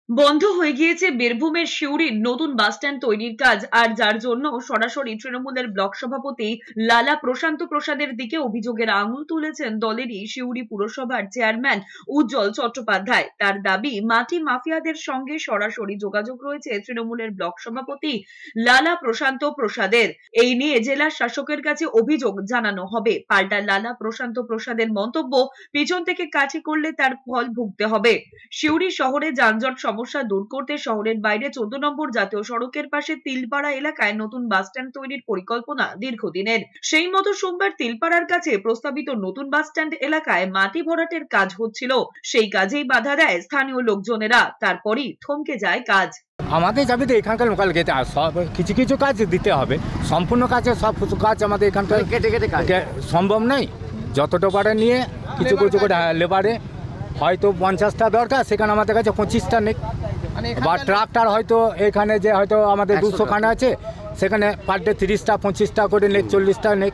বন্ধ হয়ে গিয়েছে বীরভূমের সিউড়ির নতুন বাসস্ট্যান্ড তৈরির কাজ, আর যার জন্য সরাসরি তৃণমূলের ব্লক সভাপতি লালা প্রশান্ত প্রসাদের দিকে অভিযোগের আঙুল তুলেছেন দলেরই সিউড়ি পুরসভার চেয়ারম্যান উজ্জ্বল চট্টোপাধ্যায়। তার দাবি, মাটি মাফিয়াদের সঙ্গে সরাসরি যোগাযোগ রয়েছে তৃণমূলের ব্লক সভাপতি লালা প্রশান্ত প্রসাদের। এই নিয়ে জেলা শাসকের কাছে অভিযোগ জানানো হবে। পাল্টা লালা প্রশান্ত প্রসাদের মন্তব্য, পিছন থেকে কাঠি করলে তার ফল ভুগতে হবে। সিউড়ি শহরে যানজট সমস্যা দূর করতে শহরের বাইরে 14 নম্বর জাতীয় সড়কের পাশে তিলপাড়া এলাকায় নতুন বাসস্ট্যান্ড তৈরির পরিকল্পনা দীর্ঘদিনের। সেই মতো সোমবার তিলপাড়ার কাছে প্রস্তাবিত নতুন বাসস্ট্যান্ড এলাকায় মাটি ভরাটের কাজ হচ্ছিল। সেই কাজেই বাধা দেয় স্থানীয় লোকজনেরা। তারপরই থমকে যায় কাজ। আমাদের যাবে তো এখানকার লোকাল গেতে সব কিছু কিছু কাজ দিতে হবে, সম্পূর্ণ কাজে সব কাজ আমাদের এখানকার কেটে কেটে কাজ সম্ভব নয়। যতটা পারে নিয়ে কিছু কিছু করে লেবারে হয়তো 50টা দরকার, সেখানে আমাদের কাছে 25টা নেই। বা ট্রাক্টর হয়তো এখানে যে হয়তো আমাদের 200 খানা আছে, সেখানে পার ডে 30টা 25টা করে নেই, 40টা নেই।